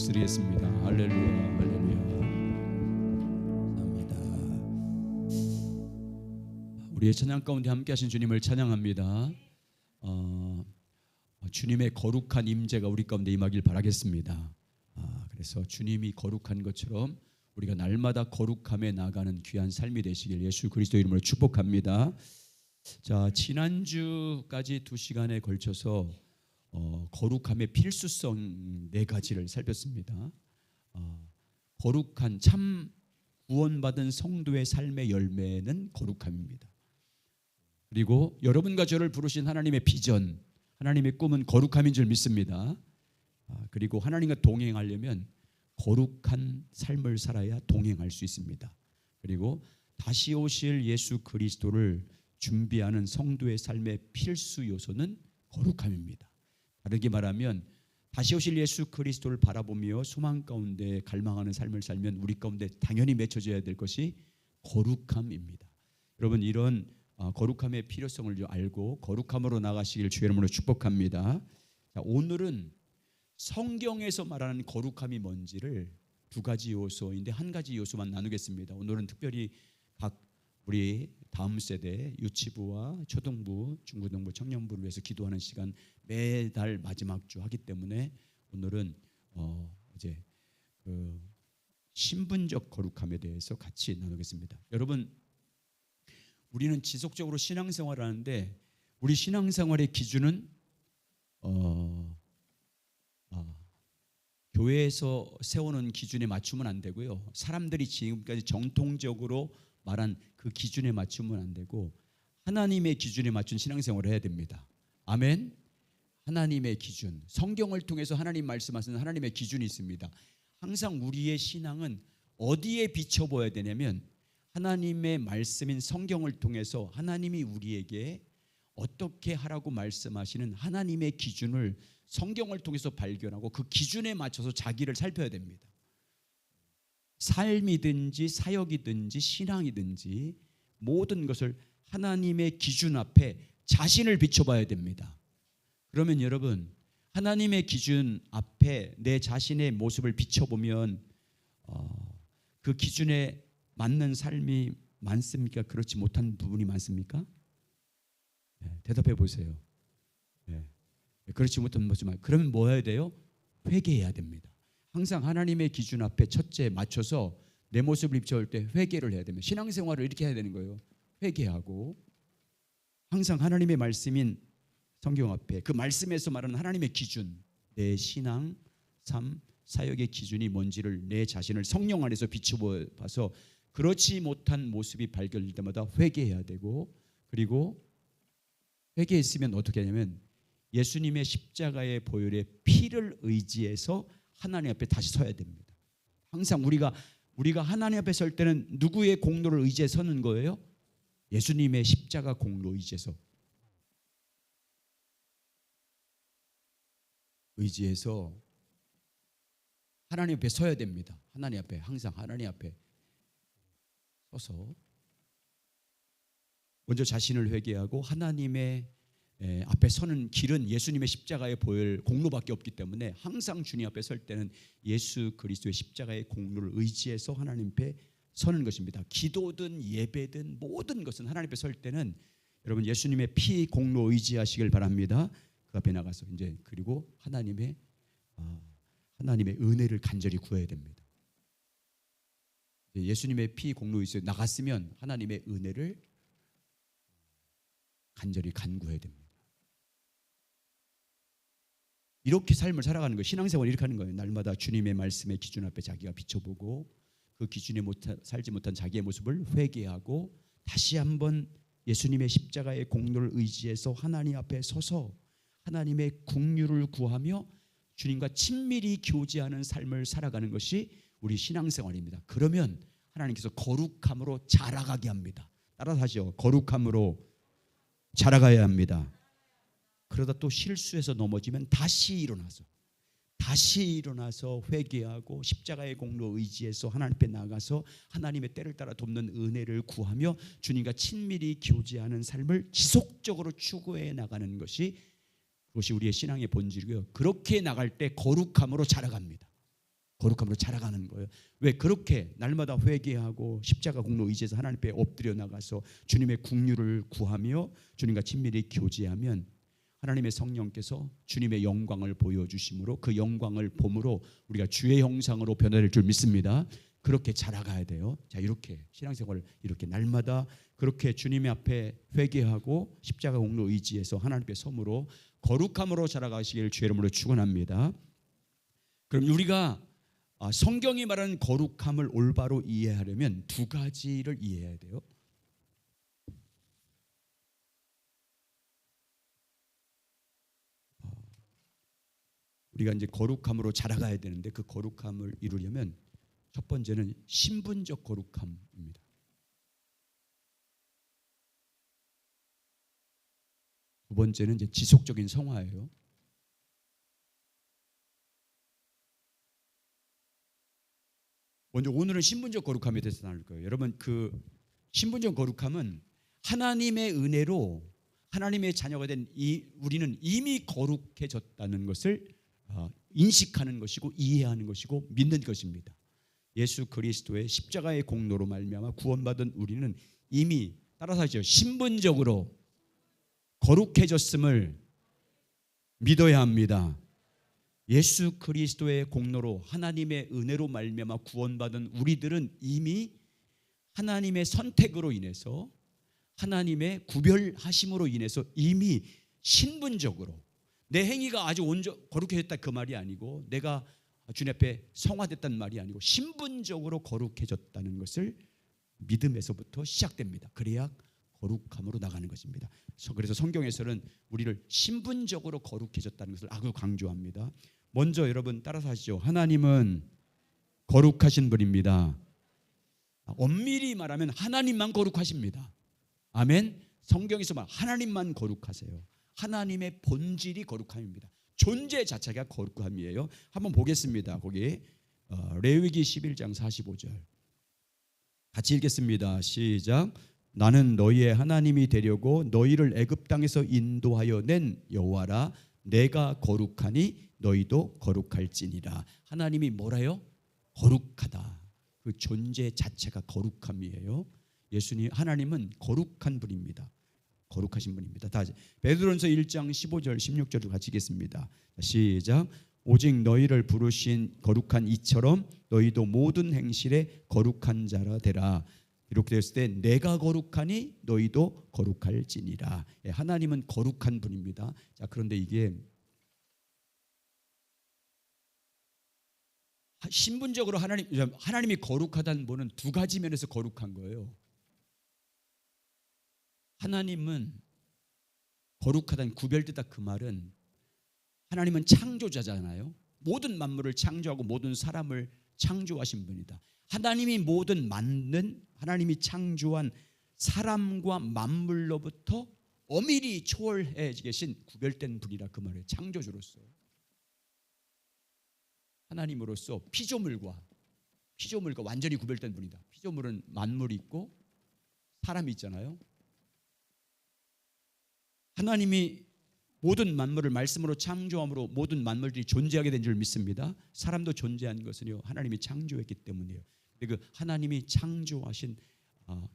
드리겠습니다. 할렐루야, 할렐루야. 감사합니다. 우리의 찬양 가운데 함께하신 주님을 찬양합니다. 주님의 거룩한 임재가 우리 가운데 임하길 바라겠습니다. 그래서 주님이 거룩한 것처럼 우리가 날마다 거룩함에 나가는 귀한 삶이 되시길 예수 그리스도 이름으로 축복합니다. 자, 지난주까지 2시간에 걸쳐서 거룩함의 필수성 4가지를 살폈습니다. 거룩한 참 구원받은 성도의 삶의 열매는 거룩함입니다. 그리고 여러분과 저를 부르신 하나님의 비전, 하나님의 꿈은 거룩함인 줄 믿습니다. 그리고 하나님과 동행하려면 거룩한 삶을 살아야 동행할 수 있습니다. 그리고 다시 오실 예수 그리스도를 준비하는 성도의 삶의 필수 요소는 거룩함입니다. 다르게 말하면 다시 오실 예수 그리스도를 바라보며 소망 가운데 갈망하는 삶을 살면 우리 가운데 당연히 맺혀져야 될 것이 거룩함입니다. 여러분, 이런 거룩함의 필요성을 알고 거룩함으로 나가시길 주의 이름으로 축복합니다. 자, 오늘은 성경에서 말하는 거룩함이 뭔지를 2가지 요소인데 1가지 요소만 나누겠습니다. 오늘은 특별히 각 우리 다음 세대 유치부와 초등부, 중고등부, 청년부를 위해서 기도하는 시간 매달 마지막 주 하기 때문에 오늘은 이제 그 신분적 거룩함에 대해서 같이 나누겠습니다. 여러분, 우리는 지속적으로 신앙생활을 하는데 우리 신앙생활의 기준은 교회에서 세우는 기준에 맞추면 안 되고요. 사람들이 지금까지 정통적으로 말한 그 기준에 맞추면 안 되고 하나님의 기준에 맞춘 신앙생활을 해야 됩니다. 아멘. 하나님의 기준, 성경을 통해서 하나님 말씀하시는 하나님의 기준이 있습니다. 항상 우리의 신앙은 어디에 비춰보아야 되냐면 하나님의 말씀인 성경을 통해서 하나님이 우리에게 어떻게 하라고 말씀하시는 하나님의 기준을 성경을 통해서 발견하고 그 기준에 맞춰서 자기를 살펴야 됩니다. 삶이든지 사역이든지 신앙이든지 모든 것을 하나님의 기준 앞에 자신을 비춰봐야 됩니다. 그러면 여러분, 하나님의 기준 앞에 내 자신의 모습을 비춰보면 그 기준에 맞는 삶이 많습니까? 그렇지 못한 부분이 많습니까? 대답해 보세요. 그렇지 못한 모습. 그러면 뭐 해야 돼요? 회개해야 됩니다. 항상 하나님의 기준 앞에 첫째 맞춰서 내 모습을 비춰볼 때 회개를 해야 됩니다. 신앙생활을 이렇게 해야 되는 거예요. 회개하고 항상 하나님의 말씀인 성경 앞에 그 말씀에서 말하는 하나님의 기준, 내 신앙, 삶, 사역의 기준이 뭔지를 내 자신을 성령 안에서 비춰봐서 그렇지 못한 모습이 발견될 때마다 회개해야 되고, 그리고 회개했으면 어떻게 하냐면 예수님의 십자가의 보혈의 피를 의지해서 하나님 앞에 다시 서야 됩니다. 항상 우리가 하나님 앞에 설 때는 누구의 공로를 의지해 서는 거예요? 예수님의 십자가 공로 의지해서 하나님 앞에 서야 됩니다. 하나님 앞에, 항상 하나님 앞에 서서 먼저 자신을 회개하고 하나님의 앞에 서는 길은 예수님의 십자가의 보혈 공로밖에 없기 때문에 항상 주님 앞에 설 때는 예수 그리스도의 십자가의 공로를 의지해서 하나님 앞에 서는 것입니다. 기도든 예배든 모든 것은 하나님 앞에 설 때는 여러분 예수님의 피 공로 의지하시길 바랍니다. 그 앞에 나가서 이제 그리고 하나님의 은혜를 간절히 구해야 됩니다. 예수님의 피 공로 의지에 나갔으면 하나님의 은혜를 간절히 간구해야 됩니다. 이렇게 삶을 살아가는 거예요. 신앙생활을 이렇게 하는 거예요. 날마다 주님의 말씀의 기준 앞에 자기가 비춰보고 그 기준에 살지 못한 자기의 모습을 회개하고 다시 한번 예수님의 십자가의 공로를 의지해서 하나님 앞에 서서 하나님의 긍휼을 구하며 주님과 친밀히 교제하는 삶을 살아가는 것이 우리 신앙생활입니다. 그러면 하나님께서 거룩함으로 자라가게 합니다. 따라서 하시죠. 거룩함으로 자라가야 합니다. 그러다 또 실수해서 넘어지면 다시 일어나서 회개하고 십자가의 공로 의지해서 하나님 앞에 나가서 하나님의 때를 따라 돕는 은혜를 구하며 주님과 친밀히 교제하는 삶을 지속적으로 추구해 나가는 것이 그것이 우리의 신앙의 본질이고요. 그렇게 나갈 때 거룩함으로 자라갑니다. 거룩함으로 자라가는 거예요. 왜 그렇게 날마다 회개하고 십자가 공로 의지해서 하나님 앞에 엎드려 나가서 주님의 긍휼을 구하며 주님과 친밀히 교제하면 하나님의 성령께서 주님의 영광을 보여주심으로 그 영광을 봄으로 우리가 주의 형상으로 변화될 줄 믿습니다. 그렇게 자라가야 돼요. 자, 이렇게 신앙생활을 이렇게 날마다 그렇게 주님의 앞에 회개하고 십자가 공로 의지해서 하나님께 섬으로 거룩함으로 자라가시길 주의 이름으로 축원합니다. 그럼 우리가 성경이 말하는 거룩함을 올바로 이해하려면 두 가지를 이해해야 돼요. 우리가 이제 거룩함으로 자라가야 되는데 그 거룩함을 이루려면 첫 번째는 신분적 거룩함입니다. 두 번째는 이제 지속적인 성화예요. 먼저 오늘은 신분적 거룩함에 대해서 나눌 거예요. 여러분, 그 신분적 거룩함은 하나님의 은혜로 하나님의 자녀가 된 우리는 이미 거룩해졌다는 것을 인식하는 것이고 이해하는 것이고 믿는 것입니다. 예수 그리스도의 십자가의 공로로 말미암아 구원받은 우리는 이미 따라서 하죠. 신분적으로 거룩해졌음을 믿어야 합니다. 예수 그리스도의 공로로 하나님의 은혜로 말미암아 구원받은 우리들은 이미 하나님의 선택으로 인해서 하나님의 구별하심으로 인해서 이미 신분적으로 내 행위가 아주 거룩해졌다 그 말이 아니고 내가 주님 앞에 성화됐다는 말이 아니고 신분적으로 거룩해졌다는 것을 믿음에서부터 시작됩니다. 그래야 거룩함으로 나가는 것입니다. 그래서 성경에서는 우리를 신분적으로 거룩해졌다는 것을 아주 강조합니다. 먼저 여러분 따라서 하시죠. 하나님은 거룩하신 분입니다. 엄밀히 말하면 하나님만 거룩하십니다. 아멘. 성경에서 말 하나님만 거룩하세요. 하나님의 본질이 거룩함입니다. 존재 자체가 거룩함이에요. 한번 보겠습니다. 거기 레위기 11장 45절 같이 읽겠습니다. 시작. 나는 너희의 하나님이 되려고 너희를 애굽 땅에서 인도하여 낸 여호와라. 내가 거룩하니 너희도 거룩할지니라. 하나님이 뭐라요? 거룩하다. 그 존재 자체가 거룩함이에요. 예수님 하나님은 거룩한 분입니다. 거룩하신 분입니다. 다시 베드로전서 1장 15절 16절을 같이 읽겠습니다. 시작. 오직 너희를 부르신 거룩한 이처럼 너희도 모든 행실에 거룩한 자라 되라. 이렇게 됐을 때 내가 거룩하니 너희도 거룩할지니라. 하나님은 거룩한 분입니다. 자, 그런데 이게 신분적으로 하나님이 거룩하다는 분은 두 가지 면에서 거룩한 거예요. 하나님은 거룩하다는 구별되다 그 말은 하나님은 창조자잖아요. 모든 만물을 창조하고 모든 사람을 창조하신 분이다. 하나님이 모든 만든 하나님이 창조한 사람과 만물로부터 엄밀히 초월해 계신 구별된 분이라 그 말이에요. 창조주로서 하나님으로서 피조물과 완전히 구별된 분이다. 피조물은 만물이 있고 사람이 있잖아요. 하나님이 모든 만물을 말씀으로 창조함으로 모든 만물들이 존재하게 된 줄 믿습니다. 사람도 존재한 것은요 하나님이 창조했기 때문이에요. 그 하나님이 창조하신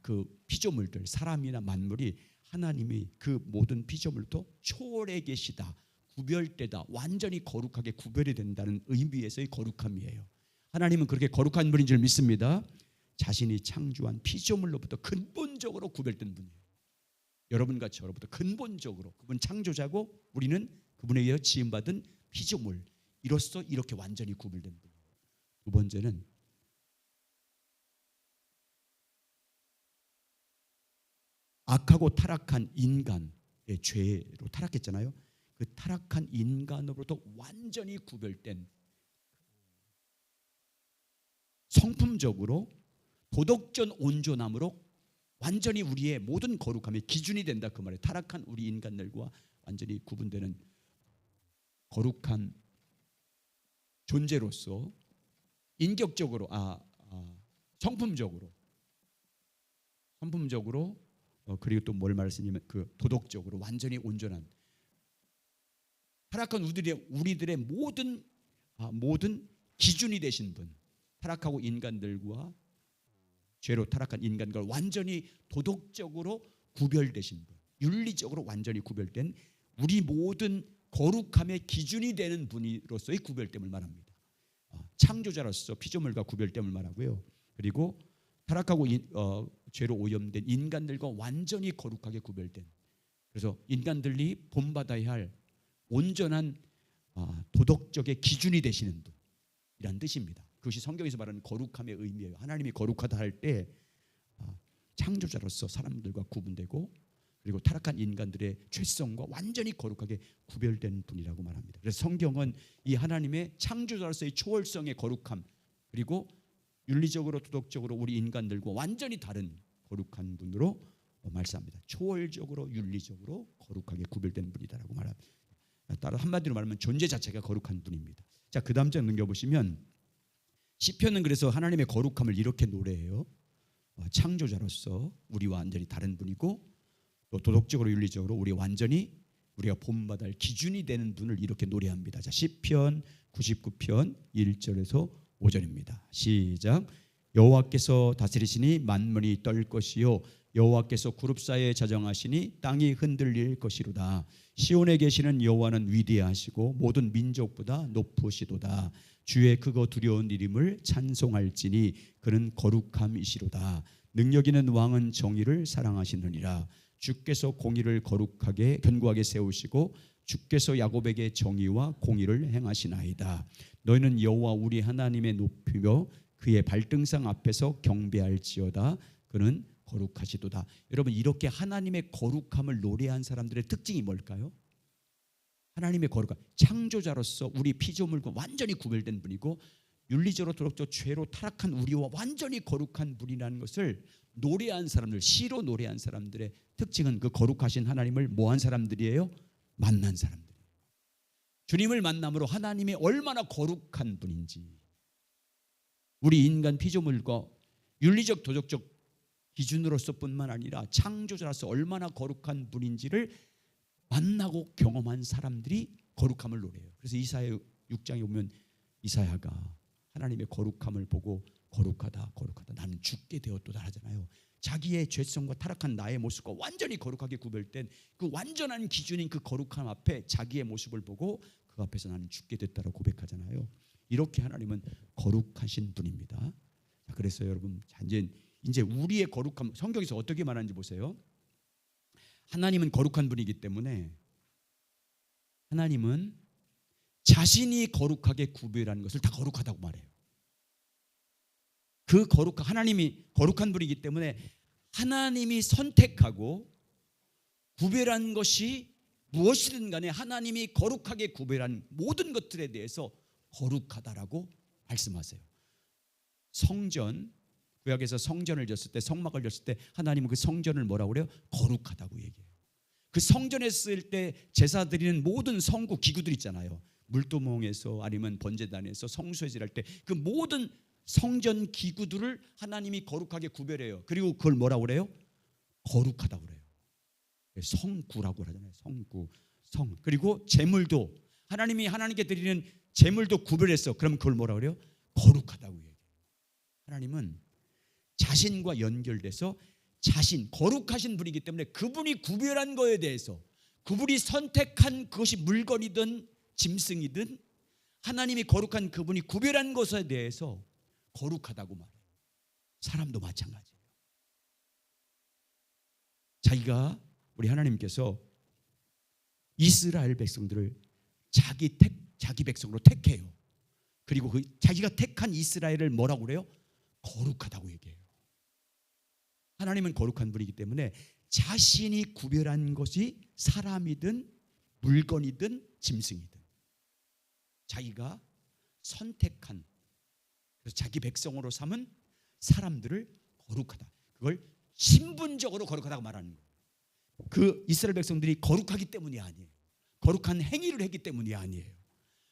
그 피조물들 사람이나 만물이 하나님이 그 모든 피조물도 초월해 계시다. 구별되다. 완전히 거룩하게 구별이 된다는 의미에서의 거룩함이에요. 하나님은 그렇게 거룩한 분인 줄 믿습니다. 자신이 창조한 피조물로부터 근본적으로 구별된 분이에요. 여러분과 저로부터 근본적으로 그분 창조자고 우리는 그분에 의해 지음받은 피조물 이로써 이렇게 완전히 구별된 분이에요. 두 번째는 악하고 타락한 인간의 죄로 타락했잖아요. 그 타락한 인간으로부터 완전히 구별된 성품적으로 도덕적 온전함으로 완전히 우리의 모든 거룩함의 기준이 된다 그 말이에요. 타락한 우리 인간들과 완전히 구분되는 거룩한 존재로서 인격적으로 성품적으로 그리고 또 뭘 말씀드리면 그 도덕적으로 완전히 온전한 타락한 우리들의 모든 기준이 되신 분, 타락하고 인간들과 죄로 타락한 인간과 완전히 도덕적으로 구별되신 분, 윤리적으로 완전히 구별된 우리 모든 거룩함의 기준이 되는 분으로서의 구별됨을 말합니다. 창조자로서 피조물과 구별됨을 말하고요. 그리고 타락하고 죄로 오염된 인간들과 완전히 거룩하게 구별된, 그래서 인간들이 본받아야 할 온전한 도덕적의 기준이 되시는 분이란 뜻입니다. 그것이 성경에서 말하는 거룩함의 의미예요. 하나님이 거룩하다 할 때 창조자로서 사람들과 구분되고, 그리고 타락한 인간들의 죄성과 완전히 거룩하게 구별된 분이라고 말합니다. 그래서 성경은 이 하나님의 창조자로서의 초월성의 거룩함, 그리고 윤리적으로 도덕적으로 우리 인간들과 완전히 다른 거룩한 분으로 말씀합니다. 초월적으로 윤리적으로 거룩하게 구별된 분이다라고 말합니다. 따라 한마디로 말하면 존재 자체가 거룩한 분입니다. 자, 그 다음 장 넘겨보시면 시편은 그래서 하나님의 거룩함을 이렇게 노래해요. 창조자로서 우리와 완전히 다른 분이고, 또 도덕적으로 윤리적으로 우리가 본받을 기준이 되는 분을 이렇게 노래합니다. 자, 시편 99편 1절에서 5절입니다. 시작. 여호와께서 다스리시니 만민이 떨 것이요 여호와께서 그룹 사이에 자정하시니 땅이 흔들릴 것이로다. 시온에 계시는 여호와는 위대하시고 모든 민족보다 높으시도다. 주의 크고 두려운 이름을 찬송할지니 그는 거룩함이시로다. 능력 있는 왕은 정의를 사랑하시느니라. 주께서 공의를 거룩하게 견고하게 세우시고 주께서 야곱에게 정의와 공의를 행하시나이다. 너희는 여호와 우리 하나님의 높이며 그의 발등상 앞에서 경배할지어다. 그는 거룩하시도다. 여러분, 이렇게 하나님의 거룩함을 노래한 사람들의 특징이 뭘까요? 하나님의 거룩함, 창조자로서 우리 피조물과 완전히 구별된 분이고, 윤리적으로 도덕적으로 죄로 타락한 우리와 완전히 거룩한 분이라는 것을 노래한 사람들, 시로 노래한 사람들의 특징은 그 거룩하신 하나님을 뭐한 사람들이에요? 만난 사람들이에요. 주님을 만남으로 하나님이 얼마나 거룩한 분인지, 우리 인간 피조물과 윤리적 도덕적 기준으로서뿐만 아니라 창조자로서 얼마나 거룩한 분인지를 만나고 경험한 사람들이 거룩함을 노래해요. 그래서 이사야 6장에 보면 이사야가 하나님의 거룩함을 보고 거룩하다 거룩하다 나는 죽게 되었도다 하잖아요. 자기의 죄성과 타락한 나의 모습과 완전히 거룩하게 구별된 그 완전한 기준인 그 거룩함 앞에 자기의 모습을 보고 그 앞에서 나는 죽게 됐다고 고백하잖아요. 이렇게 하나님은 거룩하신 분입니다. 그래서 여러분, 이제 우리의 거룩함, 성경에서 어떻게 말하는지 보세요. 하나님은 거룩한 분이기 때문에 하나님은 자신이 거룩하게 구별하는 것을 다 거룩하다고 말해요. 하나님이 거룩한 분이기 때문에 하나님이 선택하고 구별한 것이 무엇이든 간에 하나님이 거룩하게 구별한 모든 것들에 대해서 거룩하다라고 말씀하세요. 성전, 구약에서 성전을 졌을 때, 성막을 졌을 때 하나님은 그 성전을 뭐라고 그래요? 거룩하다고 얘기해요. 그 성전에 쓸 때 제사 드리는 모든 성구 기구들 있잖아요. 물두멍에서 아니면 번제단에서 성소에 지날 때 그 모든 성전 기구들을 하나님이 거룩하게 구별해요. 그리고 그걸 뭐라고 그래요? 거룩하다고 그래요. 성구라고 하잖아요. 성구, 성. 그리고 제물도 하나님이 하나님께 드리는 제물도 구별했어. 그럼 그걸 뭐라고 그래요? 거룩하다고 얘기해요. 하나님은 자신과 연결돼서 거룩하신 분이기 때문에 그분이 구별한 거에 대해서, 그분이 선택한 그것이 물건이든 짐승이든 하나님이 거룩한 그분이 구별한 것에 대해서 거룩하다고 말해요. 사람도 마찬가지예요. 우리 하나님께서 이스라엘 백성들을 자기 백성으로 택해요. 그리고 자기가 택한 이스라엘을 뭐라고 그래요? 거룩하다고 얘기해요. 하나님은 거룩한 분이기 때문에 자신이 구별한 것이 사람이든 물건이든 짐승이든 자기가 선택한, 그래서 자기 백성으로 삼은 사람들을 거룩하다. 그걸 신분적으로 거룩하다고 말하는 거예요. 그 이스라엘 백성들이 거룩하기 때문이 아니에요. 거룩한 행위를 했기 때문이 아니에요.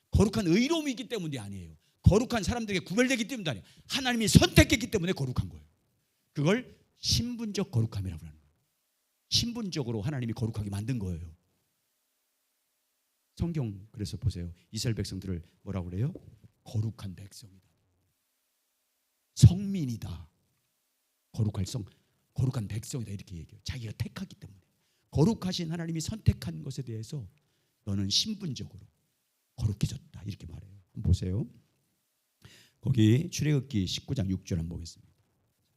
거룩한 의로움이 있기 때문이 아니에요. 거룩한 사람들에게 구별되기 때문도 아니에요. 하나님이 선택했기 때문에 거룩한 거예요. 그걸 신분적 거룩함이라고 하는 거예요. 신분적으로 하나님이 거룩하게 만든 거예요. 성경 그래서 보세요. 이스라엘 백성들을 뭐라고 그래요? 거룩한 백성이다. 성민이다. 거룩한 백성이다 이렇게 얘기해요. 자기가 택하기 때문에. 거룩하신 하나님이 선택한 것에 대해서 너는 신분적으로 거룩해졌다 이렇게 말해요. 한번 보세요. 거기 출애굽기 19장 6절 한번 보겠습니다.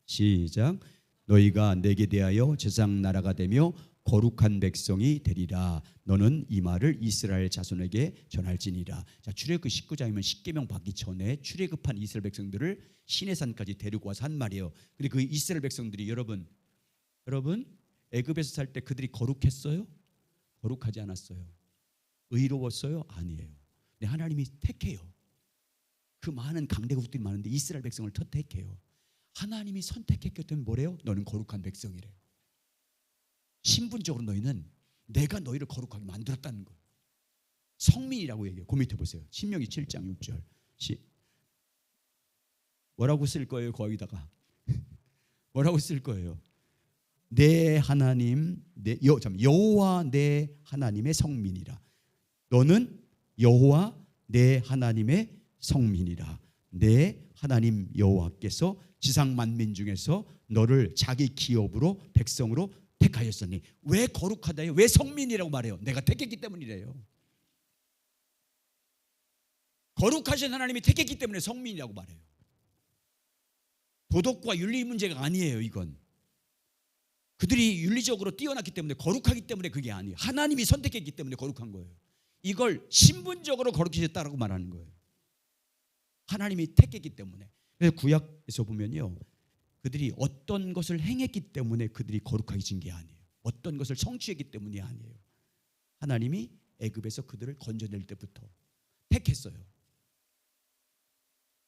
시작. 너희가 내게 대하여 제사장 나라가 되며 거룩한 백성이 되리라. 너는 이 말을 이스라엘 자손에게 전할지니라. 자, 출애굽기 19장이면 십계명 받기 전에 출애굽한 이스라엘 백성들을 시내산까지 데리고 와서 한 말이에요. 근데 그 이스라엘 백성들이 여러분 애굽에서 살 때 그들이 거룩했어요? 거룩하지 않았어요. 의로웠어요? 아니에요. 근데 하나님이 택해요. 그 많은 강대국들이 많은데 이스라엘 백성을 택해요. 하나님이 선택했기 때문에 뭐래요? 너는 거룩한 백성이래요. 신분적으로 너희는 내가 너희를 거룩하게 만들었다는 거예요. 성민이라고 얘기해요. 그 밑에 보세요. 신명기 7장 6절. 뭐라고 쓸 거예요? 거기다가 뭐라고 쓸 거예요? 내 하나님, 여호와 내 하나님의 성민이라. 너는 여호와 내 하나님의 성민이라. 내 하나님 여호와께서 지상 만민 중에서 너를 자기 기업으로 백성으로 택하였으니. 왜 거룩하다요? 왜 성민이라고 말해요? 내가 택했기 때문이래요. 거룩하신 하나님이 택했기 때문에 성민이라고 말해요. 도덕과 윤리 문제가 아니에요. 이건 그들이 윤리적으로 뛰어났기 때문에, 거룩하기 때문에 그게 아니에요. 하나님이 선택했기 때문에 거룩한 거예요. 이걸 신분적으로 거룩해졌다라고 말하는 거예요. 하나님이 택했기 때문에. 그래서 구약에서 보면요, 그들이 어떤 것을 행했기 때문에 그들이 거룩해진 게 아니에요. 어떤 것을 성취했기 때문이 아니에요. 하나님이 애굽에서 그들을 건져낼 때부터 택했어요.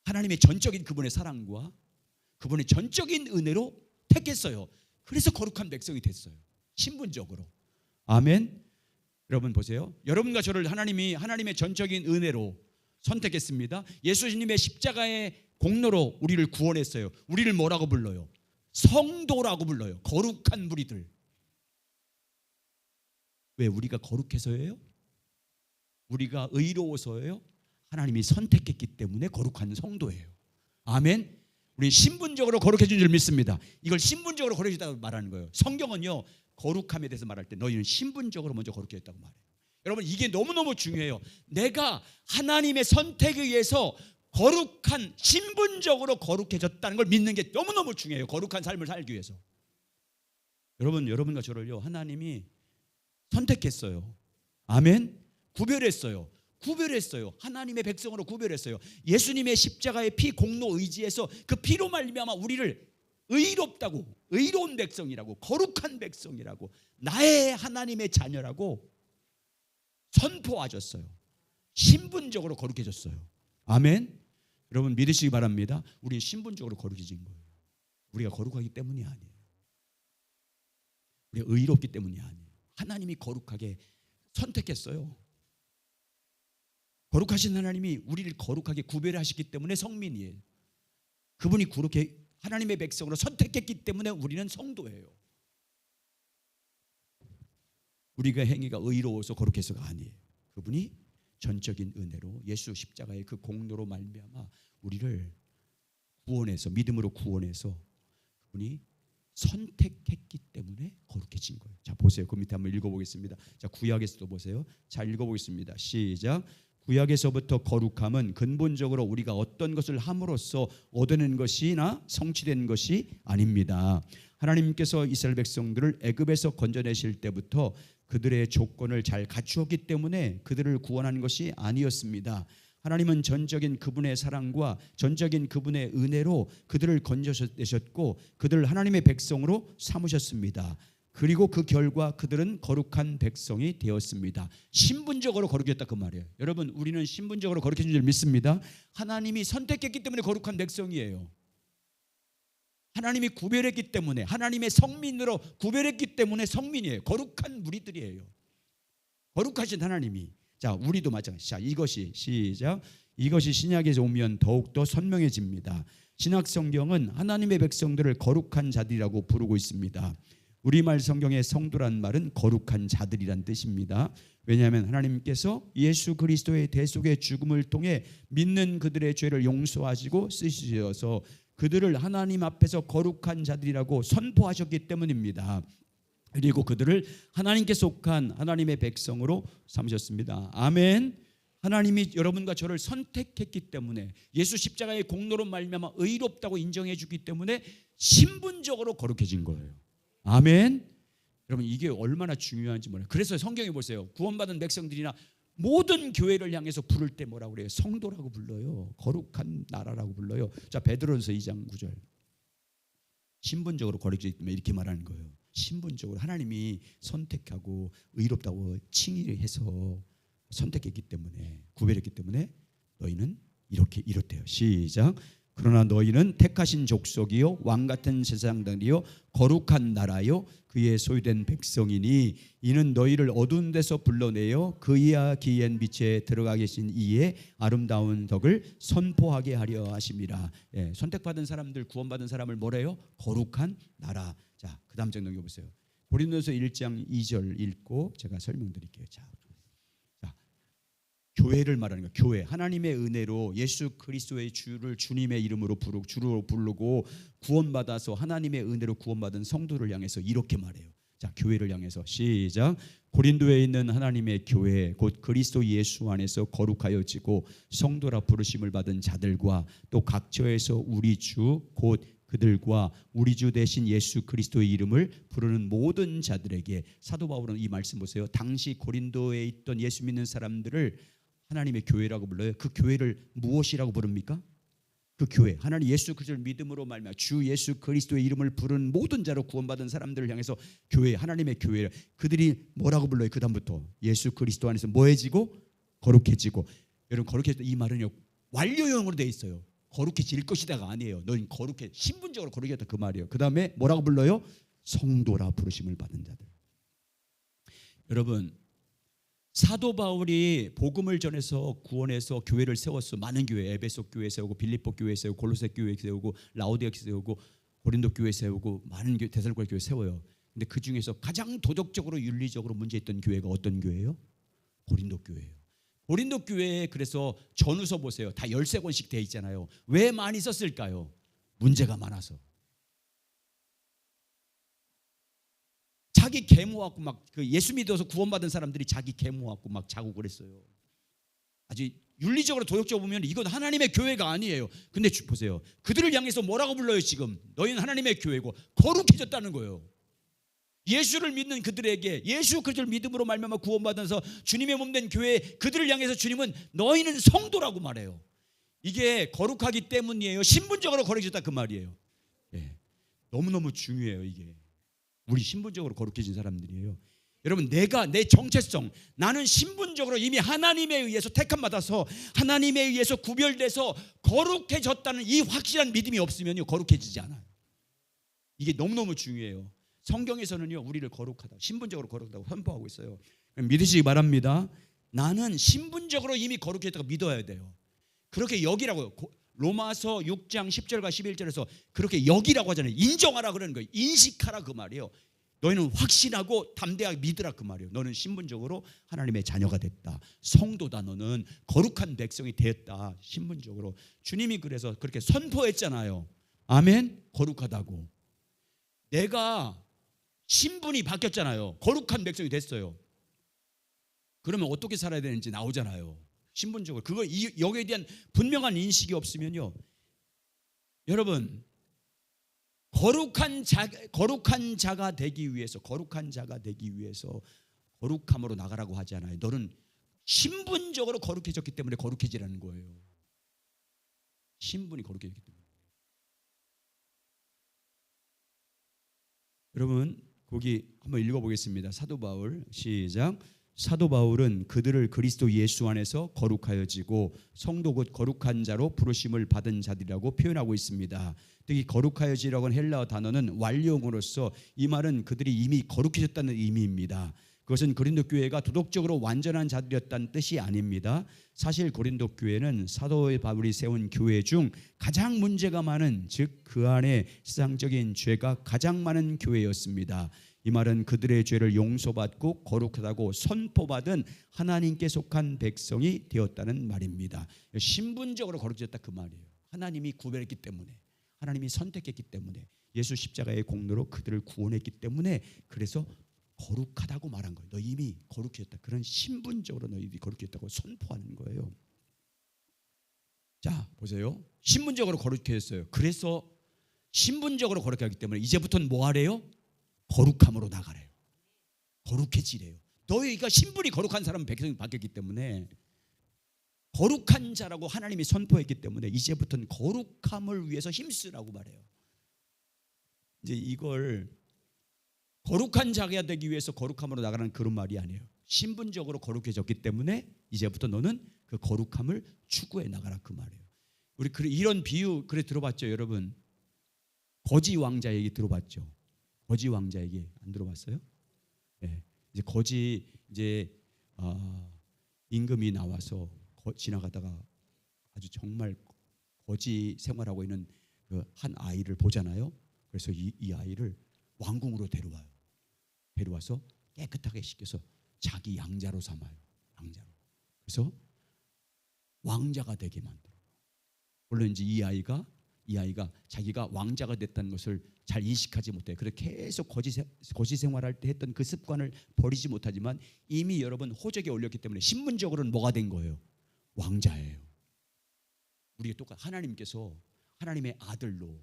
하나님의 전적인 그분의 사랑과 그분의 전적인 은혜로 택했어요. 그래서 거룩한 백성이 됐어요. 신분적으로. 아멘. 여러분 보세요. 여러분과 저를 하나님의 전적인 은혜로 선택했습니다. 예수님의 십자가의 공로로 우리를 구원했어요. 우리를 뭐라고 불러요? 성도라고 불러요. 거룩한 무리들. 왜? 우리가 거룩해서예요? 우리가 의로워서예요? 하나님이 선택했기 때문에 거룩한 성도예요. 아멘. 우리 신분적으로 거룩해진 줄 믿습니다. 이걸 신분적으로 거룩해졌다고 말하는 거예요. 성경은요, 거룩함에 대해서 말할 때 너희는 신분적으로 먼저 거룩해졌다고 말해요. 여러분, 이게 너무너무 중요해요. 내가 하나님의 선택에 의해서 거룩한, 신분적으로 거룩해졌다는 걸 믿는 게 너무너무 중요해요. 거룩한 삶을 살기 위해서. 여러분과 저를요, 하나님이 선택했어요. 아멘. 구별했어요. 하나님의 백성으로 구별했어요. 예수님의 십자가의 피 공로 의지에서 그 피로 말미암아 우리를 의롭다고, 의로운 백성이라고, 거룩한 백성이라고, 나의 하나님의 자녀라고 선포하셨어요. 신분적으로 거룩해졌어요. 아멘. 여러분 믿으시기 바랍니다. 우리는 신분적으로 거룩해진 거예요. 우리가 거룩하기 때문이 아니에요. 우리가 의롭기 때문이 아니에요. 하나님이 거룩하게 선택했어요. 거룩하신 하나님이 우리를 거룩하게 구별하시기 때문에 성민이에요. 그분이 그렇게 하나님의 백성으로 선택했기 때문에 우리는 성도예요. 우리가 행위가 의로워서 거룩해서가 아니에요. 그분이 전적인 은혜로 예수 십자가의 그 공로로 말미암아 우리를 구원해서, 믿음으로 구원해서 그분이 선택했기 때문에 거룩해진 거예요. 자, 보세요. 그 밑에 한번 읽어보겠습니다. 자, 구약에서도 보세요. 자, 읽어보겠습니다. 시작. 구약에서부터 거룩함은 근본적으로 우리가 어떤 것을 함으로써 얻어낸 것이나 성취된 것이 아닙니다. 하나님께서 이스라엘 백성들을 애굽에서 건져내실 때부터 그들의 조건을 잘 갖추었기 때문에 그들을 구원한 것이 아니었습니다. 하나님은 전적인 그분의 사랑과 전적인 그분의 은혜로 그들을 건져내셨고 그들을 하나님의 백성으로 삼으셨습니다. 그리고 그 결과 그들은 거룩한 백성이 되었습니다. 신분적으로 거룩했다 그 말이에요. 여러분, 우리는 신분적으로 거룩해진 줄 믿습니다. 하나님이 선택했기 때문에 거룩한 백성이에요. 하나님이 구별했기 때문에, 하나님의 성민으로 구별했기 때문에 성민이에요. 거룩한 무리들이에요. 거룩하신 하나님이. 자, 우리도 마찬가지. 자, 이것이 시작. 이것이 신약에서 오면 더욱더 선명해집니다. 신약 성경은 하나님의 백성들을 거룩한 자들이라고 부르고 있습니다. 우리말 성경의 성도란 말은 거룩한 자들이란 뜻입니다. 왜냐하면 하나님께서 예수 그리스도의 대속의 죽음을 통해 믿는 그들의 죄를 용서하시고 쓰시어서 그들을 하나님 앞에서 거룩한 자들이라고 선포하셨기 때문입니다. 그리고 그들을 하나님께 속한 하나님의 백성으로 삼으셨습니다. 아멘. 하나님이 여러분과 저를 선택했기 때문에 예수 십자가의 공로로 말미암아 의롭다고 인정해 주기 때문에 신분적으로 거룩해진 거예요. 아멘. 여러분 이게 얼마나 중요한지 몰라요. 그래서 성경에 보세요. 구원받은 백성들이나 모든 교회를 향해서 부를 때 뭐라고 그래요? 성도라고 불러요. 거룩한 나라라고 불러요. 자, 베드로전서 2장 9절. 신분적으로 거룩해졌기 때문에 이렇게 말하는 거예요. 신분적으로 하나님이 선택하고 의롭다고 칭의해서 선택했기 때문에, 구별했기 때문에 너희는 이렇대요. 시작. 그러나 너희는 택하신 족속이요 왕같은 제사장들이요 거룩한 나라요 그의 소유된 백성이니 이는 너희를 어두운 데서 불러내어 그이야 기이한 빛에 들어가 계신 이의 아름다운 덕을 선포하게 하려 하심이라. 예, 선택받은 사람들, 구원받은 사람을 뭐래요? 거룩한 나라. 자, 그 다음 장 넘겨보세요. 고린도서 1장 2절 읽고 제가 설명드릴게요. 자, 교회를 말하는 거예요. 교회, 하나님의 은혜로 예수 그리스도의 주를 주님의 이름으로 주로 부르고 구원받아서 하나님의 은혜로 구원받은 성도를 향해서 이렇게 말해요. 자, 교회를 향해서 시작. 고린도에 있는 하나님의 교회 곧 그리스도 예수 안에서 거룩하여지고 성도라 부르심을 받은 자들과 또 각처에서 우리 주 곧 그들과 우리 주 대신 예수 그리스도의 이름을 부르는 모든 자들에게. 사도 바울은 이 말씀 보세요. 당시 고린도에 있던 예수 믿는 사람들을 하나님의 교회라고 불러요. 그 교회를 무엇이라고 부릅니까? 그 교회, 하나님 예수 그리스도를 믿음으로 말미암아 주 예수 그리스도의 이름을 부르는 모든 자로 구원받은 사람들을 향해서 교회, 하나님의 교회. 그들이 뭐라고 불러요? 그 다음부터 예수 그리스도 안에서 뭐해지고 거룩해지고. 여러분 거룩해졌다 이 말은요 완료형으로 돼 있어요. 거룩해질 것이다가 아니에요. 너는 거룩해, 신분적으로 거룩해졌다 그 말이에요. 그 다음에 뭐라고 불러요? 성도라 부르심을 받은 자들. 여러분 사도 바울이 복음을 전해서 구원해서 교회를 세웠어. 많은 교회, 에베소 교회 세우고 빌립보 교회 세우고 골로새 교회 세우고 라오디아 세우고 고린도 교회 세우고 많은 교회, 데살로니가 교회 세워요. 근데 그 중에서 가장 도덕적으로 윤리적으로 문제있던 교회가 어떤 교회예요? 고린도 교회예요. 고린도 교회에 그래서 전후서 보세요. 다 13권씩 돼 있잖아요. 왜 많이 썼을까요? 문제가 많아서. 자기 계모하고 막 그 예수 믿어서 구원받은 사람들이 자기 계모하고 막 자고 그랬어요. 아주 윤리적으로 도덕적으로 보면 이건 하나님의 교회가 아니에요. 근데 보세요. 그들을 향해서 뭐라고 불러요? 지금 너희는 하나님의 교회고 거룩해졌다는 거예요. 예수를 믿는 그들에게 예수 그리스도를 믿음으로 말미암아 구원받아서 주님의 몸된 교회, 그들을 향해서 주님은 너희는 성도라고 말해요. 이게 거룩하기 때문이에요. 신분적으로 거룩해졌다 그 말이에요. 예. 너무너무 중요해요. 이게 우리 신분적으로 거룩해진 사람들이에요. 여러분 내가 내 정체성, 나는 신분적으로 이미 하나님에 의해서 택함 받아서 하나님에 의해서 구별돼서 거룩해졌다는 이 확실한 믿음이 없으면요 거룩해지지 않아요. 이게 너무너무 중요해요. 성경에서는요 우리를 거룩하다, 신분적으로 거룩하다고 선포하고 있어요. 믿으시기 바랍니다. 나는 신분적으로 이미 거룩해졌다고 믿어야 돼요. 그렇게 여기라고요. 로마서 6장 10절과 11절에서 그렇게 여기라고 하잖아요. 인정하라 그러는 거예요. 인식하라 그 말이에요. 너희는 확신하고 담대하게 믿으라 그 말이에요. 너는 신분적으로 하나님의 자녀가 됐다. 성도다. 너는 거룩한 백성이 되었다. 신분적으로. 주님이 그래서 그렇게 선포했잖아요. 아멘. 거룩하다고. 내가 신분이 바뀌었잖아요. 거룩한 백성이 됐어요. 그러면 어떻게 살아야 되는지 나오잖아요. 신분적으로. 여기에 대한 분명한 인식이 없으면요 여러분 거룩한 자가 되기 위해서 거룩함으로 나가라고 하지 않아요. 너는 신분적으로 거룩해졌기 때문에 거룩해지라는 거예요. 신분이 거룩해졌기 때문에. 여러분 거기 한번 읽어보겠습니다. 사도 바울 시작. 사도 바울은 그들을 그리스도 예수 안에서 거룩하여지고 성도 곧 거룩한 자로 부르심을 받은 자들이라고 표현하고 있습니다. 특히 거룩하여지라고 하는 헬라어 단어는 완료형으로서 이 말은 그들이 이미 거룩해졌다는 의미입니다. 그것은 고린도 교회가 도덕적으로 완전한 자들이었다는 뜻이 아닙니다. 사실 고린도 교회는 사도 바울이 세운 교회 중 가장 문제가 많은, 즉 그 안에 세상적인 죄가 가장 많은 교회였습니다. 이 말은 그들의 죄를 용서받고 거룩하다고 선포받은 하나님께 속한 백성이 되었다는 말입니다. 신분적으로 거룩해졌다 그 말이에요. 하나님이 구별했기 때문에, 하나님이 선택했기 때문에, 예수 십자가의 공로로 그들을 구원했기 때문에, 그래서 거룩하다고 말한 거예요. 너 이미 거룩해졌다. 그런 신분적으로 너희들이 거룩해졌다고 선포하는 거예요. 자, 보세요. 신분적으로 거룩해졌어요. 그래서 신분적으로 거룩하기 때문에 이제부터는 뭐 하래요? 거룩함으로 나가래요. 거룩해지래요. 너희가 신분이 거룩한 사람은 백성이 바뀌었기 때문에, 거룩한 자라고 하나님이 선포했기 때문에 이제부터는 거룩함을 위해서 힘쓰라고 말해요. 이제 이걸 거룩한 자가 되기 위해서 거룩함으로 나가는 그런 말이 아니에요. 신분적으로 거룩해졌기 때문에 이제부터 너는 그 거룩함을 추구해 나가라 그 말이에요. 우리 이런 비유 그래 들어봤죠, 여러분? 거지 왕자 얘기 들어봤죠? 거지 왕자 얘기 안 들어봤어요? 네. 이제 거지 임금이 나와서 지나가다가 아주 정말 거지 생활하고 있는 그 한 아이를 보잖아요. 그래서 이 아이를 왕궁으로 데려와서 깨끗하게 씻겨서 자기 양자로 삼아요. 양자로. 그래서 왕자가 되게 만들어요. 물론 이제 이 아이가 자기가 왕자가 됐다는 것을 잘 인식하지 못해요. 그래서 계속 거지 생활할 때 했던 그 습관을 버리지 못하지만 이미 여러분 호적에 올렸기 때문에 신분적으로는 뭐가 된 거예요? 왕자예요. 우리가 똑같 하나님께서 하나님의 아들로,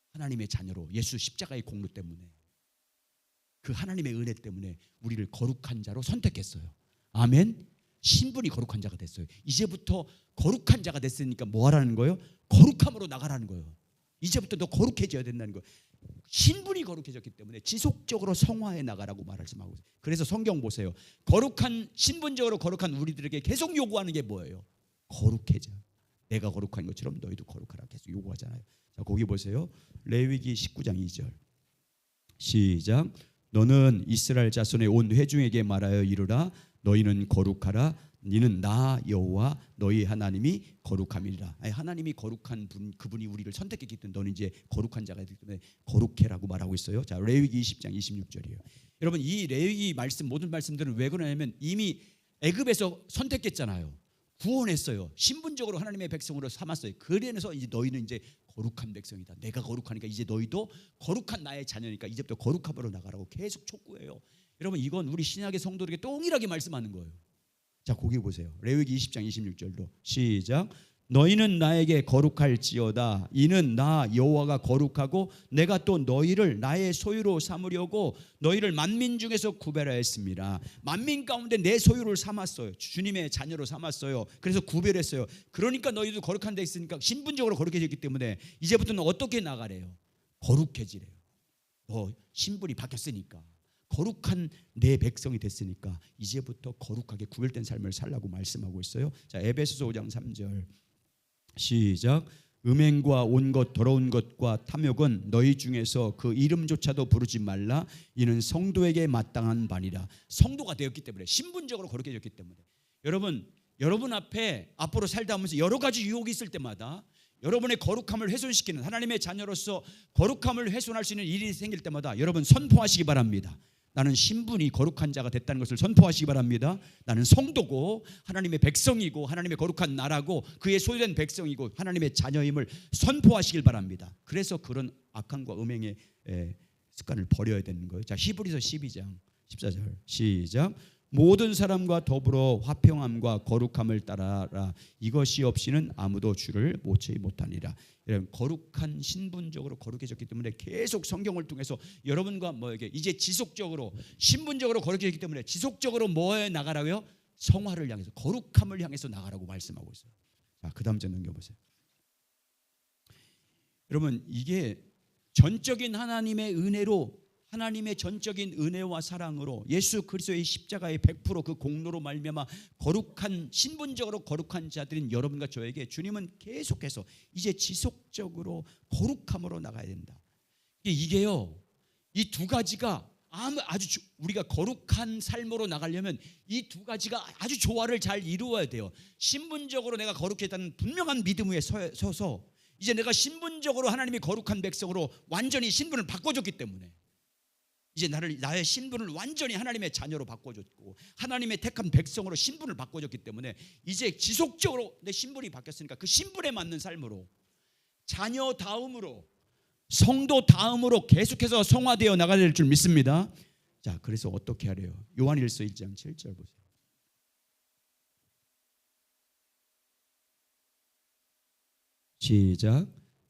하나님의 자녀로, 예수 십자가의 공로 때문에, 그 하나님의 은혜 때문에 우리를 거룩한 자로 선택했어요. 아멘. 신분이 거룩한 자가 됐어요. 이제부터 거룩한 자가 됐으니까 뭐 하라는 거예요? 거룩함으로 나가라는 거예요. 이제부터 너 거룩해져야 된다는 거예요. 신분이 거룩해졌기 때문에 지속적으로 성화해 나가라고 말씀하고 있어요. 그래서 성경 보세요. 신분적으로 거룩한 우리들에게 계속 요구하는 게 뭐예요? 거룩해져. 내가 거룩한 것처럼 너희도 거룩하라 계속 요구하잖아요. 자, 거기 보세요. 레위기 19장 2절 시작. 너는 이스라엘 자손의 온 회중에게 말하여 이르라. 너희는 거룩하라. 너는 나 여호와 너희 하나님이 거룩함이라. 하나님이 거룩한 분, 그분이 우리를 선택했기 때문에 너는 이제 거룩한 자가 되기 때문에 거룩해라고 말하고 있어요. 자, 레위기 20장 26절이에요. 여러분, 이 레위기 말씀, 모든 말씀들은 왜 그러냐면 이미 애굽에서 선택했잖아요. 구원했어요. 신분적으로 하나님의 백성으로 삼았어요. 그래서 이제 너희는 이제 거룩한 백성이다. 내가 거룩하니까 이제 너희도 거룩한 나의 자녀니까 이제부터 거룩함으로 나가라고 계속 촉구해요. 여러분, 이건 우리 신약의 성도들에게 동일하게 말씀하는 거예요. 자, 거기 보세요. 레위기 20장 26절도 시작. 너희는 나에게 거룩할지어다. 이는 나 여호와가 거룩하고 내가 또 너희를 나의 소유로 삼으려고 너희를 만민 중에서 구별하였습니다. 만민 가운데 내 소유를 삼았어요. 주님의 자녀로 삼았어요. 그래서 구별했어요. 그러니까 너희도 거룩한 데 있으니까 신분적으로 거룩해졌기 때문에 이제부터는 어떻게 나가래요? 거룩해지래요. 너 신분이 바뀌었으니까, 거룩한 내 백성이 됐으니까 이제부터 거룩하게 구별된 삶을 살라고 말씀하고 있어요. 자, 에베소서 5장 3절 시작. 음행과 온 것 더러운 것과 탐욕은 너희 중에서 그 이름조차도 부르지 말라. 이는 성도에게 마땅한 바니라. 성도가 되었기 때문에, 신분적으로 거룩해졌기 때문에, 여러분 앞에 앞으로 살다 하면서 여러 가지 유혹이 있을 때마다 여러분의 거룩함을 훼손시키는, 하나님의 자녀로서 거룩함을 훼손할 수 있는 일이 생길 때마다 여러분 선포하시기 바랍니다. 나는 신분이 거룩한 자가 됐다는 것을 선포하시기 바랍니다. 나는 성도고 하나님의 백성이고 하나님의 거룩한 나라고 그의 소유된 백성이고 하나님의 자녀임을 선포하시길 바랍니다. 그래서 그런 악함과 음행의 습관을 버려야 되는 거예요. 자, 히브리서 12장 14절 시작. 모든 사람과 더불어 화평함과 거룩함을 따라라. 이것이 없이는 아무도 주를 모치 못하니라. 여러분, 거룩한, 신분적으로 거룩해졌기 때문에 계속 성경을 통해서 여러분과 뭐에게 이제 지속적으로 신분적으로 거룩해졌기 때문에 지속적으로 뭐에 나가라고요? 성화를 향해서, 거룩함을 향해서 나가라고 말씀하고 있어요. 자, 그 다음 절 넘겨보세요. 여러분, 이게 전적인 하나님의 은혜로, 하나님의 전적인 은혜와 사랑으로 예수 그리스도의 십자가의 100% 그 공로로 말미암아 거룩한, 신분적으로 거룩한 자들인 여러분과 저에게 주님은 계속해서 이제 지속적으로 거룩함으로 나가야 된다. 이게요, 이 두 가지가 아주 우리가 거룩한 삶으로 나가려면 이 두 가지가 아주 조화를 잘 이루어야 돼요. 신분적으로 내가 거룩했다는 분명한 믿음 위에 서서 이제 내가 신분적으로 하나님이 거룩한 백성으로 완전히 신분을 바꿔줬기 때문에 이제 나의 신분을 완전히 하나님의 자녀로 바꿔줬고 하나님의 택한 백성으로 신분을 바꿔줬기 때문에 이제 지속적으로 내 신분이 바뀌었으니까 그 신분에 맞는 삶으로 자녀 다음으로 성도 다음으로 계속해서 성화되어 나가야 될 줄 믿습니다. 자, 그래서 어떻게 하래요? 요한일서 1장 7절 보세요. 시작.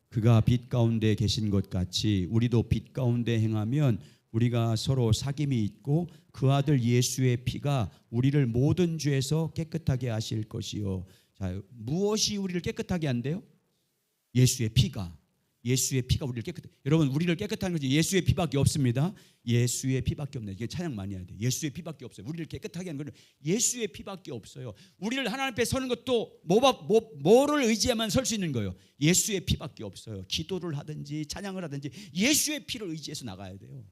그가 빛 가운데 계신 것 같이 우리도 빛 가운데 행하면 우리가 서로 사귐이 있고 그 아들 예수의 피가 우리를 모든 죄에서 깨끗하게 하실 것이요. 자, 무엇이 우리를 깨끗하게 한대요? 예수의 피가. 예수의 피가 우리를 깨끗해. 여러분, 우리를 깨끗하는 것이 예수의 피밖에 없습니다. 예수의 피밖에 없네. 이게 찬양 많이 해야 돼. 예수의 피밖에 없어요. 우리를 깨끗하게 하는 것은 예수의 피밖에 없어요. 우리를 하나님 앞에 서는 것도 뭐를 의지하면 설 수 있는 거예요? 예수의 피밖에 없어요. 기도를 하든지 찬양을 하든지 예수의 피를 의지해서 나가야 돼요.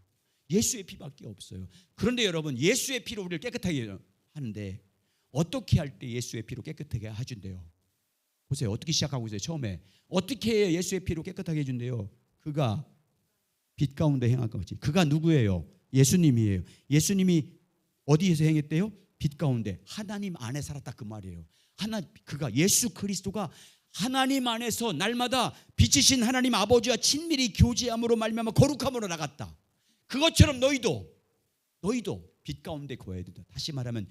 예수의 피밖에 없어요. 그런데 여러분, 예수의 피로 우리를 깨끗하게 하는데 어떻게 할 때 예수의 피로 깨끗하게 해준대요? 보세요. 어떻게 시작하고 있어요? 처음에 어떻게 예수의 피로 깨끗하게 해준대요? 그가 빛 가운데 행할 것이. 그가 누구예요? 예수님이에요. 예수님이 어디에서 행했대요? 빛 가운데. 하나님 안에 살았다 그 말이에요. 그가 예수 그리스도가 하나님 안에서 날마다 빛이신 하나님 아버지와 친밀히 교제함으로 말미암아 거룩함으로 나갔다. 그것처럼 너희도 빛 가운데 거해야 된다. 다시 말하면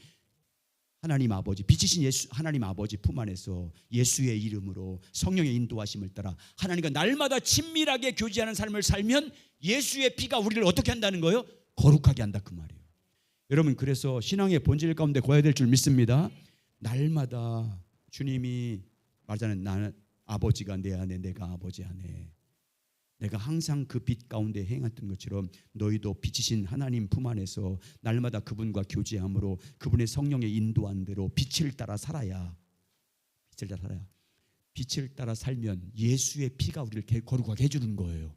하나님 아버지, 빛이신 예수 하나님 아버지 품 안에서 예수의 이름으로 성령의 인도하심을 따라 하나님과 날마다 친밀하게 교제하는 삶을 살면 예수의 피가 우리를 어떻게 한다는 거예요? 거룩하게 한다 그 말이에요. 여러분, 그래서 신앙의 본질 가운데 거해야 될 줄 믿습니다. 날마다 주님이 말하잖아요. 나는 아버지가 내 안에, 내가 아버지 안에. 내가 항상 그 빛 가운데 행했던 것처럼 너희도 빛이신 하나님 품 안에서 날마다 그분과 교제함으로 그분의 성령의 인도한 대로 빛을 따라 살아야. 빛을 따라 살면 예수의 피가 우리를 거룩하게 해주는 거예요.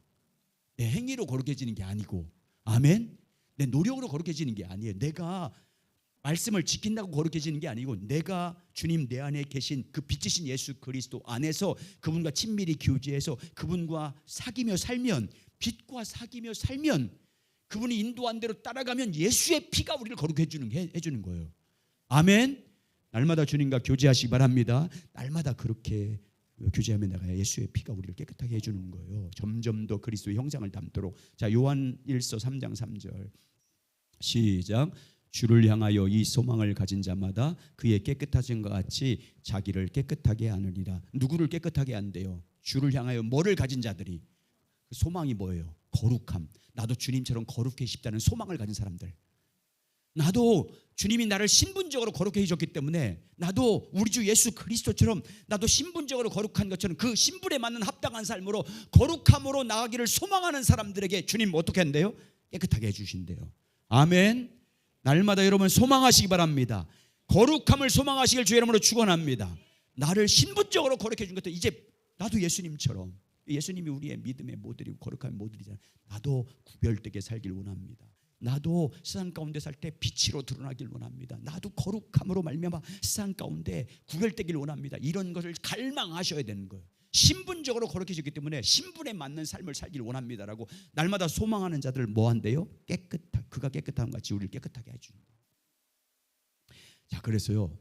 내 행위로 거룩해지는 게 아니고, 아멘. 내 노력으로 거룩해지는 게 아니에요. 내가 말씀을 지킨다고 거룩해지는 게 아니고 내가 주님 내 안에 계신 그 빛이신 예수 그리스도 안에서 그분과 친밀히 교제해서 그분과 사귀며 살면, 빛과 사귀며 살면, 그분이 인도한 대로 따라가면 예수의 피가 우리를 거룩해 해주는 거예요. 아멘. 날마다 주님과 교제하시기 바랍니다. 날마다 그렇게 교제하며 나가야 예수의 피가 우리를 깨끗하게 해주는 거예요. 점점 더 그리스도의 형상을 담도록. 자, 요한일서 3장 3절 시작. 주를 향하여 이 소망을 가진 자마다 그의 깨끗하신 것 같이 자기를 깨끗하게 하느니라. 누구를 깨끗하게 한대요? 주를 향하여 뭐를 가진 자들이. 그 소망이 뭐예요? 거룩함. 나도 주님처럼 거룩해 싶다는 소망을 가진 사람들. 나도 주님이 나를 신분적으로 거룩해 해줬기 때문에 나도 우리 주 예수 그리스도처럼 나도 신분적으로 거룩한 것처럼 그 신분에 맞는 합당한 삶으로 거룩함으로 나가기를 소망하는 사람들에게 주님 어떻게 한대요? 깨끗하게 해주신대요. 아멘. 날마다 여러분 소망하시기 바랍니다. 거룩함을 소망하시길 주의 이름으로 축원합니다. 나를 신분적으로 거룩해 준 것도 이제 나도 예수님처럼, 예수님이 우리의 믿음의 모델이고 거룩함의 모델이잖아요. 나도 구별되게 살길 원합니다. 나도 세상 가운데 살 때 빛으로 드러나길 원합니다. 나도 거룩함으로 말미암아 세상 가운데 구별되길 원합니다. 이런 것을 갈망하셔야 되는 거예요. 신분적으로 거룩해지기 때문에 신분에 맞는 삶을 살길 원합니다라고 날마다 소망하는 자들을 뭐 한대요? 그가 깨끗함 같이 우리를 깨끗하게 해주는 거예요. 자, 그래서요,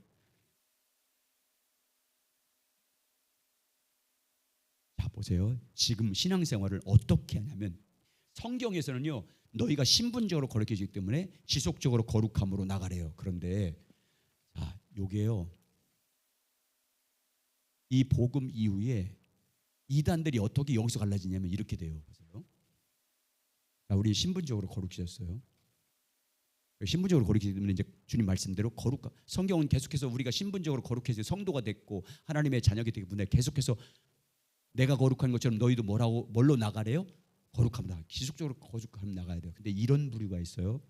자 보세요. 지금 신앙생활을 어떻게 하냐면 성경에서는요, 너희가 신분적으로 거룩해지기 때문에 지속적으로 거룩함으로 나가래요. 그런데 자, 요게요, 이 복음 이후에 이단들이 어떻게 여기서 갈라지냐면 이렇게 돼요. 보세요. 자, 우리 신분적으로 거룩해졌어요. 신분적으로 거룩해지기 때문에 이제 주님 말씀대로 성경은 계속해서 우리가 신분적으로 거룩해져 성도가 됐고 하나님의 자녀가 되기 때문에 계속해서 내가 거룩한 것처럼 너희도 뭘로 나가래요? 거룩함 나가. 지속적으로 거룩함 나가야 돼요. 근데 이런 부류가 있어요.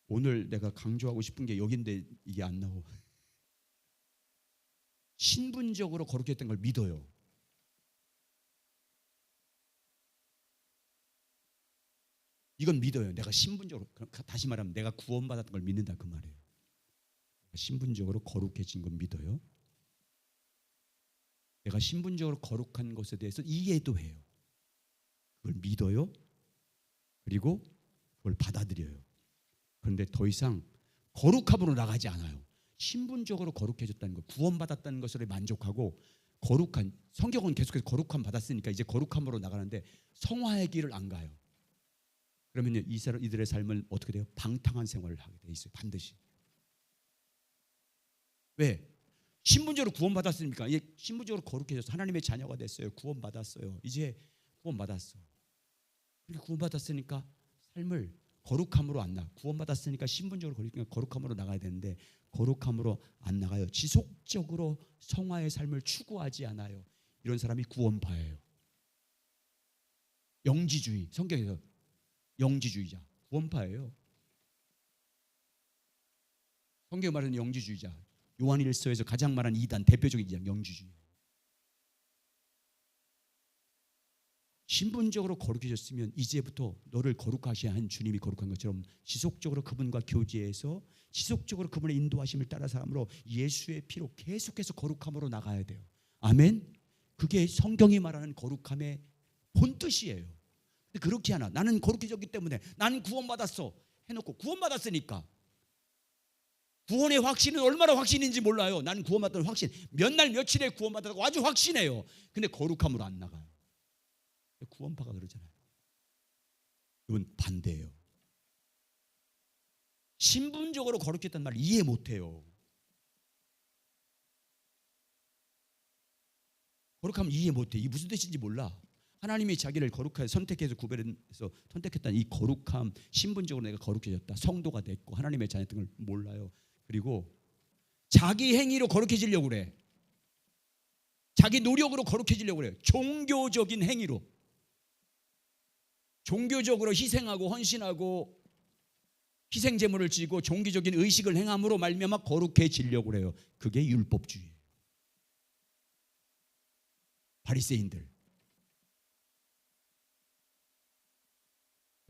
오늘 내가 강조하고 싶은 게 여기인데 이게 안 나와. 신분적으로 거룩했던 걸 믿어요. 이건 믿어요. 내가 신분적으로, 다시 말하면 내가 구원받았던 걸 믿는다 그 말이에요. 신분적으로 거룩해진 건 믿어요. 내가 신분적으로 거룩한 것에 대해서 이해도 해요. 그걸 믿어요. 그리고 그걸 받아들여요. 그런데 더 이상 거룩함으로 나가지 않아요. 신분적으로 거룩해졌다는 것, 구원받았다는 것으로 만족하고 거룩한, 성경은 계속해서 거룩함 받았으니까 이제 거룩함으로 나가는데 성화의 길을 안 가요. 그러면 이들의 삶은 어떻게 돼요? 방탕한 생활을 하게 돼 있어요. 반드시. 왜? 신분적으로 구원받았으니까. 이제 신분적으로 거룩해져서 하나님의 자녀가 됐어요. 구원받았어요. 이제 구원받았어. 그렇게 구원받았으니까 삶을 거룩함으로 안 나가. 구원받았으니까 신분적으로 거룩함으로 나가야 되는데 거룩함으로 안 나가요. 지속적으로 성화의 삶을 추구하지 않아요. 이런 사람이 구원파예요. 영지주의, 성경에서 영지주의자, 구원파예요. 성경 말하는 영지주의자, 요한일서에서 가장 말하는 이단, 대표적인 이단, 영지주의. 신분적으로 거룩해졌으면 이제부터 너를 거룩하셔야 한 주님이 거룩한 것처럼 지속적으로 그분과 교제해서 지속적으로 그분의 인도하심을 따라 사람으로 예수의 피로 계속해서 거룩함으로 나가야 돼요. 아멘. 그게 성경이 말하는 거룩함의 본뜻이에요. 근데 그렇게 하나, 나는 거룩해졌기 때문에 나는 구원받았어 해놓고, 구원받았으니까 구원의 확신은 얼마나 확신인지 몰라요. 나는 구원받았다는 확신, 몇 날 며칠에 구원받았다고 아주 확신해요. 근데 거룩함으로 안 나가요. 구원파가 그러잖아요. 이건 반대예요. 신분적으로 거룩했다는 말 이해 못해요. 거룩하면 이해 못해. 이게 무슨 뜻인지 몰라. 하나님이 자기를 거룩하게 선택해서 구별해서 선택했다는 이 거룩함, 신분적으로 내가 거룩해졌다, 성도가 됐고 하나님의 자녀된 걸 몰라요. 그리고 자기 행위로 거룩해지려고 그래. 자기 노력으로 거룩해지려고 그래요. 종교적인 행위로, 종교적으로 희생하고 헌신하고 희생 제물을 지고 종교적인 의식을 행함으로 말미암아 거룩해지려고 그래요. 그게 율법주의예요. 바리새인들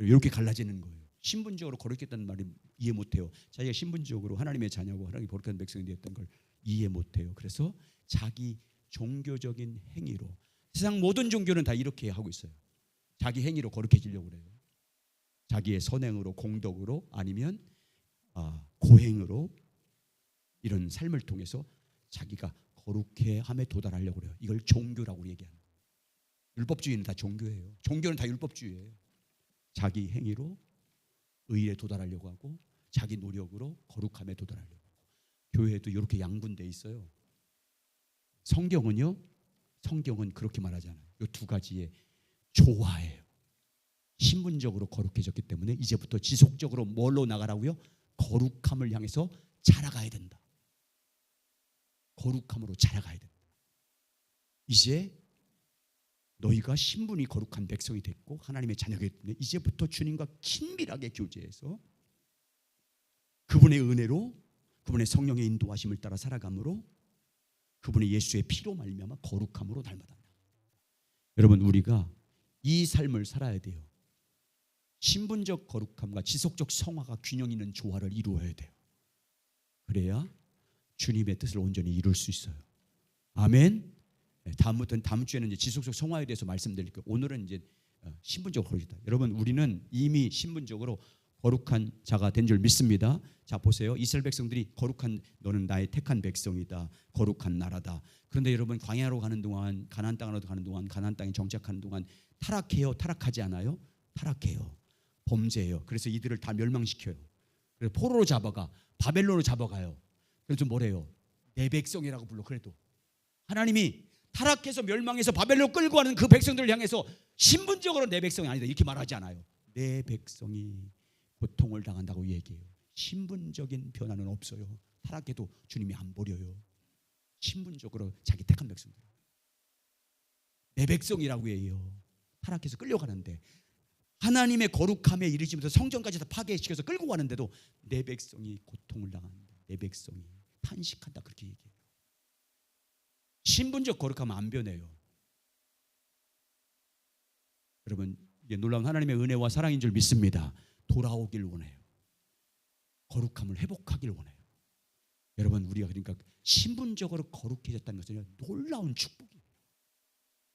이렇게 갈라지는 거예요. 신분적으로 거룩했다는 말이 이해 못해요. 자기가 신분적으로 하나님의 자녀고 하나님이 거룩한 백성이 되었던 걸 이해 못해요. 그래서 자기 종교적인 행위로, 세상 모든 종교는 다 이렇게 하고 있어요. 자기 행위로 거룩해지려고 그래요. 자기의 선행으로, 공덕으로, 아니면 고행으로, 이런 삶을 통해서 자기가 거룩해함에 도달하려고 그래요. 이걸 종교라고 얘기하는 거예요. 율법주의는 다 종교예요. 종교는 다 율법주의예요. 자기 행위로 의에 도달하려고 하고 자기 노력으로 거룩함에 도달하려고 하고. 교회에도 이렇게 양분돼 있어요. 성경은요, 성경은 그렇게 말하잖아요. 이 두 가지의 조화예요. 신분적으로 거룩해졌기 때문에 이제부터 지속적으로 뭘로 나가라고요? 거룩함을 향해서 자라가야 된다. 거룩함으로 자라가야 된다. 이제 너희가 신분이 거룩한 백성이 됐고 하나님의 자녀가 됐기 때문에 이제부터 주님과 긴밀하게 교제해서 그분의 은혜로, 그분의 성령의 인도하심을 따라 살아감으로 그분의 예수의 피로 말미암아 거룩함으로 닮아간다. 여러분, 우리가 이 삶을 살아야 돼요. 신분적 거룩함과 지속적 성화가 균형 있는 조화를 이루어야 돼요. 그래야 주님의 뜻을 온전히 이룰 수 있어요. 아멘. 다음부터는 다음 주에는 이제 지속적 성화에 대해서 말씀드릴 거예요. 오늘은 이제 신분적 거룩이다. 여러분, 우리는 이미 신분적으로 거룩한 자가 된 줄 믿습니다. 자, 보세요. 이스라엘 백성들이 거룩한, 너는 나의 택한 백성이다, 거룩한 나라다. 그런데 여러분, 광야로 가는 동안, 가나안 땅으로 가는 동안, 가나안 땅에 정착하는 동안 타락해요? 타락하지 않아요? 타락해요. 범죄해요. 그래서 이들을 다 멸망시켜요. 그래서 포로로 잡아가, 바벨론으로 잡아가요. 그래서 뭐래요? 내 백성이라고 불러. 그래도 하나님이 타락해서 멸망해서 바벨론 끌고 가는 그 백성들을 향해서 신분적으로 내 백성이 아니다 이렇게 말하지 않아요. 내 백성이 고통을 당한다고 얘기해요. 신분적인 변화는 없어요. 타락해도 주님이 안 버려요. 신분적으로 자기 택한 백성들, 내 백성이라고 해요. 타락해서 끌려가는데 하나님의 거룩함에 이르시면서 성전까지 다 파괴시켜서 끌고 가는데도 내 백성이 고통을 당한다, 내 백성이 탄식한다, 그렇게 얘기해요. 신분적 거룩하면 안 변해요. 여러분, 이게 놀라운 하나님의 은혜와 사랑인 줄 믿습니다. 돌아오길 원해요. 거룩함을 회복하길 원해요. 여러분, 우리가 그러니까 신분적으로 거룩해졌다는 것은 놀라운 축복이에요.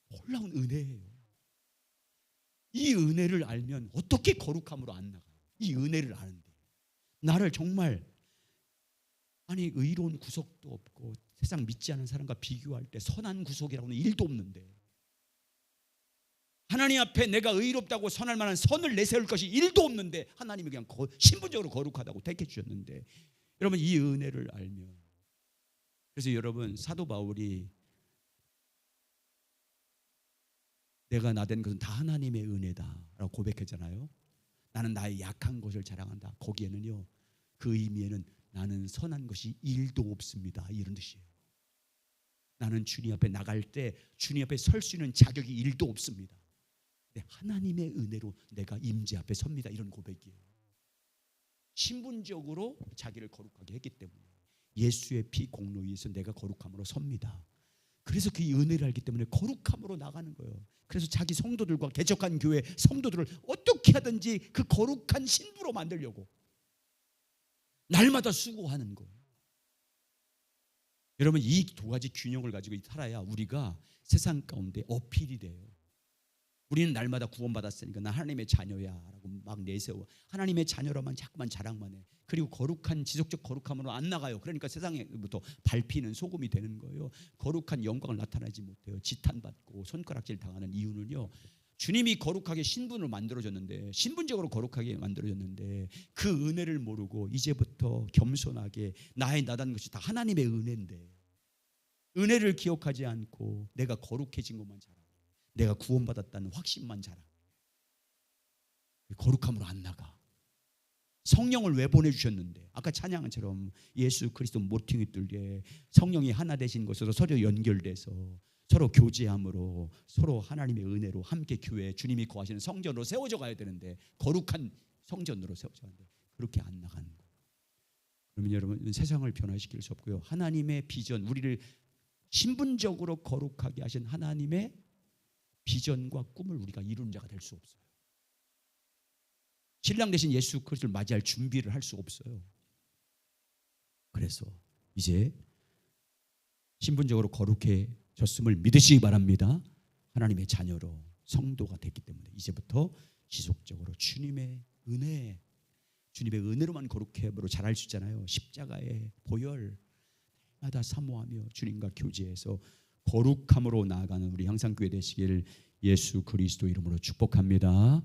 놀라운 은혜예요. 이 은혜를 알면 어떻게 거룩함으로 안 나가요? 이 은혜를 아는데 나를 정말 의로운 구석도 없고 세상 믿지 않은 사람과 비교할 때 선한 구석이라고는 일도 없는데 하나님 앞에 내가 의롭다고 선할 만한 선을 내세울 것이 일도 없는데 하나님이 그냥 신분적으로 거룩하다고 택해 주셨는데 여러분 이 은혜를 알면 그래서 여러분 사도 바울이 내가 나된 것은 다 하나님의 은혜다라고 고백했잖아요. 나는 나의 약한 것을 자랑한다. 거기에는요 그 의미에는 나는 선한 것이 일도 없습니다 이런 뜻이에요. 나는 주님 앞에 나갈 때 주님 앞에 설 수 있는 자격이 일도 없습니다. 근데 하나님의 은혜로 내가 임재 앞에 섭니다 이런 고백이에요. 신분적으로 자기를 거룩하게 했기 때문에 예수의 피 공로 위에서 내가 거룩함으로 섭니다. 그래서 그 은혜를 알기 때문에 거룩함으로 나가는 거예요. 그래서 자기 성도들과 개척한 교회 성도들을 어떻게 하든지 그 거룩한 신부로 만들려고 날마다 수고하는 거예요. 여러분 이 두 가지 균형을 가지고 살아야 우리가 세상 가운데 어필이 돼요. 우리는 날마다 구원받았으니까 나 하나님의 자녀야 라고 막 내세워 하나님의 자녀라만 자꾸만 자랑만 해. 그리고 거룩한 지속적 거룩함으로 안 나가요. 그러니까 세상에부터 밟히는 소금이 되는 거예요. 거룩한 영광을 나타내지 못해요. 지탄받고 손가락질 당하는 이유는요 주님이 거룩하게 신분으로 만들어졌는데 신분적으로 거룩하게 만들어졌는데 그 은혜를 모르고 이제부터 겸손하게 나의 나단 것이 다 하나님의 은혜인데 은혜를 기억하지 않고 내가 거룩해진 것만 자랑해. 내가 구원받았다는 확신만 자랑해. 거룩함으로 안 나가. 성령을 왜 보내주셨는데 아까 찬양처럼 예수 그리스도 모퉁이 뚫게 성령이 하나 되신 것으로 서로 연결돼서 서로 교제함으로 서로 하나님의 은혜로 함께 교회 주님이 거하시는 성전으로 세워져 가야 되는데 거룩한 성전으로 세워져 가는데 그렇게 안 나가는 거예요. 그러면 여러분 세상을 변화시킬 수 없고요. 하나님의 비전 우리를 신분적으로 거룩하게 하신 하나님의 비전과 꿈을 우리가 이루는 자가 될 수 없어요. 신랑 대신 예수 그리스도를 맞이할 준비를 할 수 없어요. 그래서 이제 신분적으로 거룩해졌음을 믿으시기 바랍니다. 하나님의 자녀로 성도가 됐기 때문에 이제부터 지속적으로 주님의 은혜로만 거룩함으로 자랄 수 있잖아요. 십자가의 보혈 마다 사모하며 주님과 교제해서 거룩함으로 나아가는 우리 향상교회 되시길 예수 그리스도 이름으로 축복합니다.